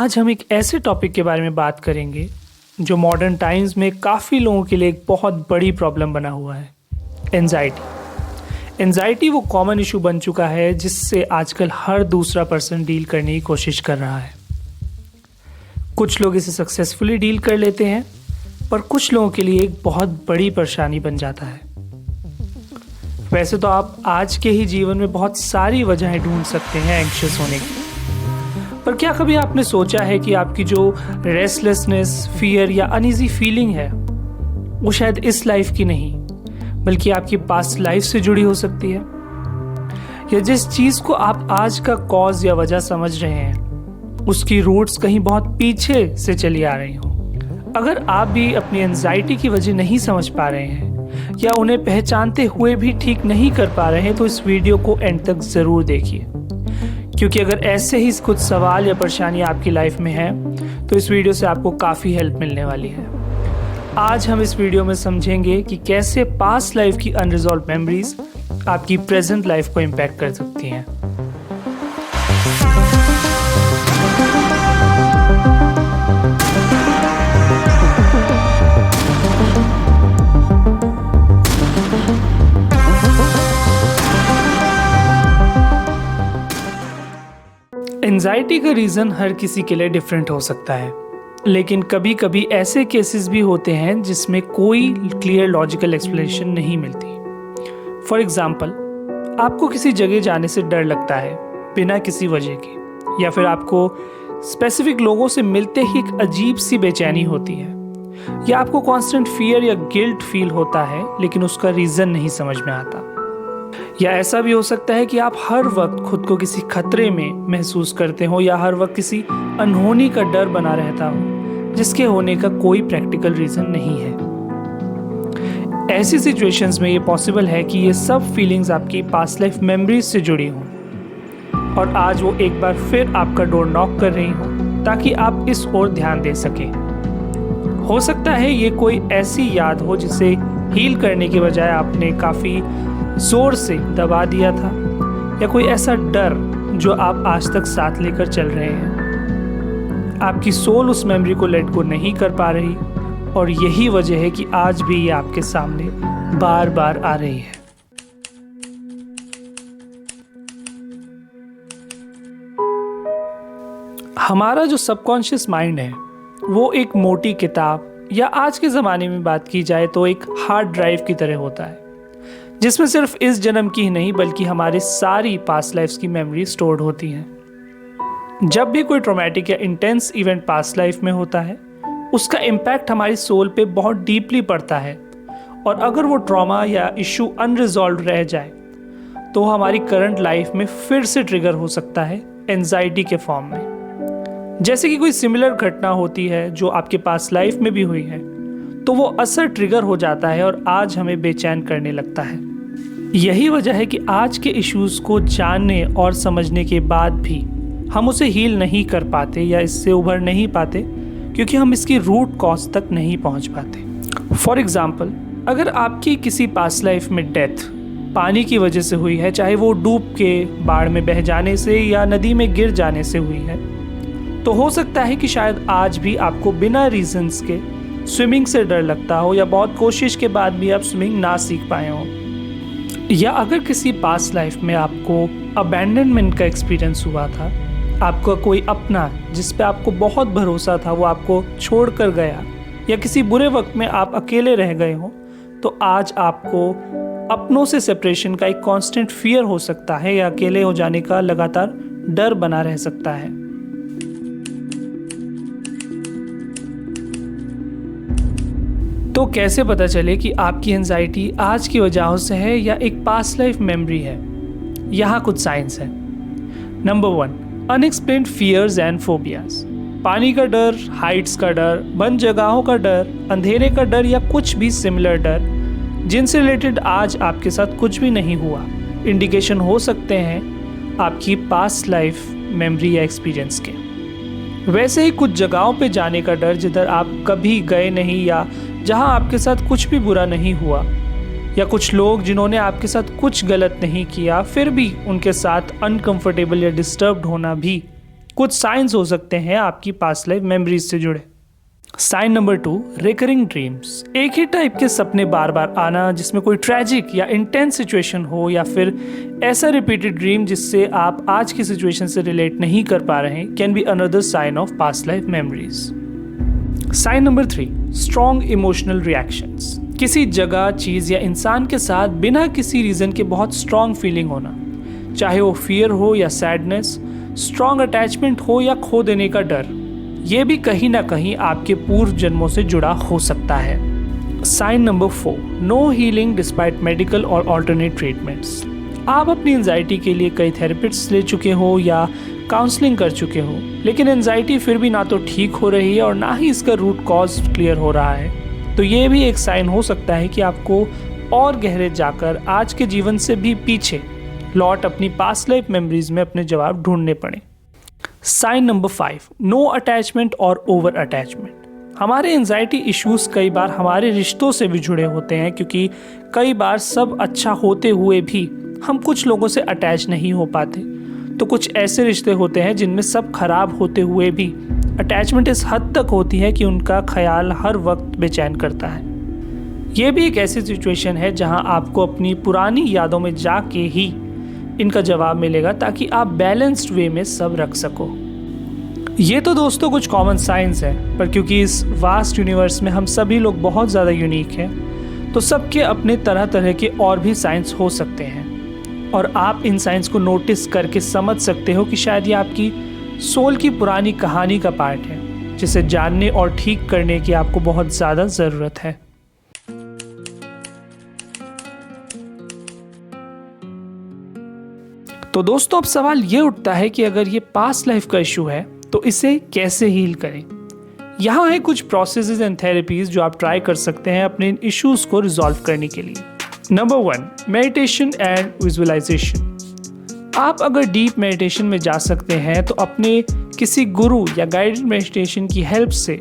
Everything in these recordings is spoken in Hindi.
आज हम एक ऐसे टॉपिक के बारे में बात करेंगे जो मॉडर्न टाइम्स में काफ़ी लोगों के लिए एक बहुत बड़ी प्रॉब्लम बना हुआ है, एंजाइटी वो कॉमन इशू बन चुका है जिससे आजकल हर दूसरा पर्सन डील करने की कोशिश कर रहा है। कुछ लोग इसे सक्सेसफुली डील कर लेते हैं, पर कुछ लोगों के लिए एक बहुत बड़ी परेशानी बन जाता है। वैसे तो आप आज के ही जीवन में बहुत सारी वजहें ढूंढ सकते हैं एंग्शियस होने की, पर क्या कभी आपने सोचा है कि आपकी जो रेस्टलेसनेस, फियर या अनईजी फीलिंग है वो शायद इस लाइफ की नहीं बल्कि आपकी पास्ट लाइफ से जुड़ी हो सकती है, या जिस चीज को आप आज का कॉज या वजह समझ रहे हैं उसकी रूट्स कहीं बहुत पीछे से चली आ रही हो। अगर आप भी अपनी एंजाइटी की वजह नहीं समझ पा रहे हैं या उन्हें पहचानते हुए भी ठीक नहीं कर पा रहे हैं तो इस वीडियो को एंड तक जरूर देखिए, क्योंकि अगर ऐसे ही कुछ सवाल या परेशानी आपकी लाइफ में है तो इस वीडियो से आपको काफ़ी हेल्प मिलने वाली है। आज हम इस वीडियो में समझेंगे कि कैसे पास्ट लाइफ की अनरिजॉल्व मेमोरीज आपकी प्रेजेंट लाइफ को इम्पैक्ट कर सकती हैं। एंजाइटी का रीज़न हर किसी के लिए डिफरेंट हो सकता है, लेकिन कभी कभी ऐसे केसेस भी होते हैं जिसमें कोई क्लियर लॉजिकल एक्सप्लेनेशन नहीं मिलती। फॉर एग्जाम्पल, आपको किसी जगह जाने से डर लगता है बिना किसी वजह के, या फिर आपको स्पेसिफिक लोगों से मिलते ही एक अजीब सी बेचैनी होती है, या आपको कॉन्स्टेंट फियर या गिल्ट फील होता है लेकिन उसका रीज़न नहीं समझ में आता। या ऐसा भी हो सकता है कि आप हर वक्त खुद को किसी खतरे में महसूस करते हो या हर वक्त किसी अनहोनी का डर बना रहता हो जिसके होने का कोई प्रैक्टिकल रीज़न नहीं है। ऐसी सिचुएशंस में ये पॉसिबल है कि ये सब फीलिंग्स आपकी पास्ट लाइफ मेमोरीज से जुड़ी हों और आज वो एक बार फिर आपका डोर नॉक कर रही हो ताकि आप इस ओर ध्यान दे सकें। हो सकता है ये कोई ऐसी याद हो जिसे हील करने के बजाय आपने काफ़ी जोर से दबा दिया था, या कोई ऐसा डर जो आप आज तक साथ लेकर चल रहे हैं। आपकी सोल उस मेमोरी को लेट गो नहीं कर पा रही और यही वजह है कि आज भी ये आपके सामने बार बार आ रही है। हमारा जो सबकॉन्शियस माइंड है वो एक मोटी किताब, या आज के ज़माने में बात की जाए तो एक हार्ड ड्राइव की तरह होता है, जिसमें सिर्फ इस जन्म की ही नहीं बल्कि हमारी सारी पास्ट लाइफ्स की मेमोरी स्टोर्ड होती हैं। जब भी कोई ट्रॉमेटिक या इंटेंस इवेंट पास्ट लाइफ में होता है उसका इम्पैक्ट हमारी सोल पे बहुत डीपली पड़ता है, और अगर वो ट्रॉमा या इशू अनरिजॉल्व रह जाए तो हमारी करंट लाइफ में फिर से ट्रिगर हो सकता है एंजाइटी के फॉर्म में। जैसे कि कोई सिमिलर घटना होती है जो आपके पास्ट लाइफ में भी हुई है तो वो असर ट्रिगर हो जाता है और आज हमें बेचैन करने लगता है। यही वजह है कि आज के इश्यूज को जानने और समझने के बाद भी हम उसे हील नहीं कर पाते या इससे उभर नहीं पाते, क्योंकि हम इसकी रूट कॉज तक नहीं पहुंच पाते। फॉर एग्जाम्पल, अगर आपकी किसी पास्ट लाइफ में डेथ पानी की वजह से हुई है, चाहे वो डूब के बाढ़ में बह जाने से या नदी में गिर जाने से हुई है, तो हो सकता है कि शायद आज भी आपको बिना रीजंस के स्विमिंग से डर लगता हो, या बहुत कोशिश के बाद भी आप स्विमिंग ना सीख पाए हो। या अगर किसी पास्ट लाइफ में आपको अबैंडनमेंट का एक्सपीरियंस हुआ था, आपका कोई अपना जिस पे आपको बहुत भरोसा था वो आपको छोड़ कर गया, या किसी बुरे वक्त में आप अकेले रह गए हो, तो आज आपको अपनों से सेपरेशन का एक कांस्टेंट फियर हो सकता है, या अकेले हो जाने का लगातार डर बना रह सकता है। तो कैसे पता चले कि आपकी एंजाइटी आज की वजहों से है या एक पास्ट लाइफ मेमोरी है? यहाँ कुछ साइंस है। Number 1, unexplained fears and phobias. पानी का डर, हाइट्स का डर, बंद जगहों का डर, अंधेरे का डर या कुछ भी सिमिलर डर जिनसे रिलेटेड आज आपके साथ कुछ भी नहीं हुआ, इंडिकेशन हो सकते हैं आपकी पास्ट लाइफ मेमोरी या एक्सपीरियंस के। वैसे ही कुछ जगहों पे जाने का डर जिधर आप कभी गए नहीं या जहां आपके साथ कुछ भी बुरा नहीं हुआ, या कुछ लोग जिन्होंने आपके साथ कुछ गलत नहीं किया फिर भी उनके साथ अनकंफर्टेबल या डिस्टर्ब्ड होना भी कुछ साइंस हो सकते हैं आपकी पास्ट लाइफ मेमोरीज से जुड़े। Sign number 2, recurring dreams. एक ही टाइप के सपने बार बार आना जिसमें कोई ट्रैजिक या इंटेंस सिचुएशन हो, या फिर ऐसा रिपीटेड ड्रीम जिससे आप आज की सिचुएशन से रिलेट नहीं कर पा रहे हैं, can be another sign of past life memories. Sign number 3, strong emotional reactions. किसी जगह, चीज़ या इंसान के साथ बिना किसी रीज़न के बहुत स्ट्रॉन्ग फीलिंग होना, चाहे वो फियर हो या सैडनेस, स्ट्रॉन्ग अटैचमेंट हो या खो देने का डर, ये भी कहीं ना कहीं आपके पूर्व जन्मों से जुड़ा हो सकता है। Sign number 4, no healing despite medical और ऑल्टरनेट ट्रीटमेंट्स। आप अपनी एंजाइटी के लिए कई थेरेपिस्ट्स ले चुके हो या काउंसलिंग कर चुके हो, लेकिन एंजाइटी फिर भी ना तो ठीक हो रही है और ना ही इसका रूट कॉज क्लियर हो रहा है, तो ये भी एक साइन हो सकता है कि आपको और गहरे जाकर आज के जीवन से भी पीछे लौट अपनी पास्ट लाइफ मेमोरीज में अपने जवाब ढूंढने पड़े। साइन नंबर 5, नो अटैचमेंट और ओवर अटैचमेंट। हमारे एंजाइटी इश्यूज कई बार हमारे रिश्तों से भी जुड़े होते हैं, क्योंकि कई बार सब अच्छा होते हुए भी हम कुछ लोगों से अटैच नहीं हो पाते। तो कुछ ऐसे रिश्ते होते हैं जिनमें सब खराब होते हुए भी अटैचमेंट इस हद तक होती है कि उनका ख्याल हर वक्त बेचैन करता है। ये भी एक ऐसी सिचुएशन है जहां आपको अपनी पुरानी यादों में जाके ही इनका जवाब मिलेगा, ताकि आप बैलेंस्ड वे में सब रख सको। ये तो दोस्तों कुछ कॉमन साइंस है, पर क्योंकि इस वास्ट यूनिवर्स में हम सभी लोग बहुत ज़्यादा यूनिक हैं, तो सबके अपने तरह तरह के और भी साइंस हो सकते हैं, और आप इन साइंस को नोटिस करके समझ सकते हो कि शायद ये आपकी सोल की पुरानी कहानी का पार्ट है, जिसे जानने और ठीक करने की आपको बहुत ज़्यादा ज़रूरत है। तो दोस्तों, अब सवाल ये उठता है कि अगर ये पास्ट लाइफ का इशू है तो इसे कैसे हील करें। यहाँ है कुछ प्रोसेसेस एंड थेरेपीज जो आप ट्राई कर सकते हैं अपने इन इश्यूज को रिजॉल्व करने के लिए। Number 1, meditation and visualisation. आप अगर डीप मेडिटेशन में जा सकते हैं तो अपने किसी गुरु या गाइडेड मेडिटेशन की हेल्प से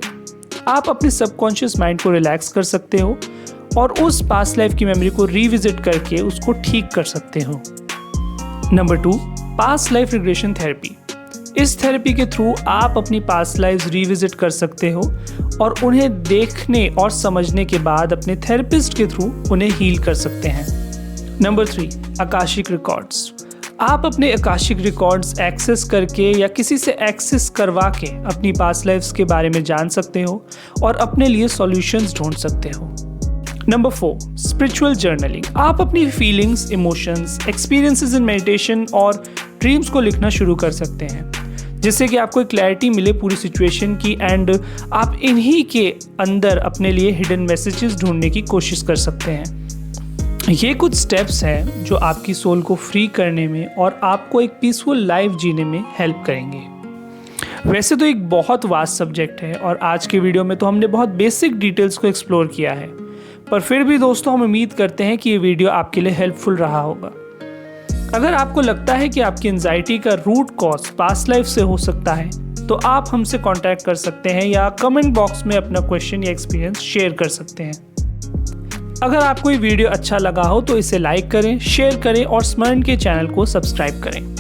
आप अपने सबकॉन्शियस माइंड को रिलैक्स कर सकते हो और उस पास्ट लाइफ की मेमोरी को रिविजिट करके उसको ठीक कर सकते हो। Number 2, past life regression therapy. इस थेरेपी के थ्रू आप अपनी पास्ट लाइफ रिविजिट कर सकते हो और उन्हें देखने और समझने के बाद अपने थेरेपिस्ट के थ्रू उन्हें हील कर सकते हैं। Number 3, Akashic records. आप अपने आकाशिक रिकॉर्ड्स एक्सेस करके या किसी से एक्सेस करवा के अपनी पास्ट लाइफ्स के बारे में जान सकते हो और अपने लिए सॉल्यूशंस ढूंढ सकते हो। Number 4, spiritual journaling. आप अपनी feelings, emotions, experiences in meditation और ड्रीम्स को लिखना शुरू कर सकते हैं, जिससे कि आपको एक क्लैरिटी मिले पूरी सिचुएशन की, एंड आप इन्हीं के अंदर अपने लिए हिडन मैसेजेस ढूंढने की कोशिश कर सकते हैं। ये कुछ स्टेप्स हैं जो आपकी सोल को फ्री करने में और आपको एक पीसफुल लाइफ जीने में हेल्प करेंगे। वैसे तो एक बहुत वास्ट सब्जेक्ट है और आज के वीडियो में तो हमने बहुत बेसिक डिटेल्स को एक्सप्लोर किया है, पर फिर भी दोस्तों हम उम्मीद करते हैं कि ये वीडियो आपके लिए हेल्पफुल रहा होगा। अगर आपको लगता है कि आपकी एंजाइटी का रूट कॉज पास्ट लाइफ से हो सकता है, तो आप हमसे कांटेक्ट कर सकते हैं या कमेंट बॉक्स में अपना क्वेश्चन या एक्सपीरियंस शेयर कर सकते हैं। अगर आपको ये वीडियो अच्छा लगा हो तो इसे लाइक करें, शेयर करें और स्मरण के चैनल को सब्सक्राइब करें।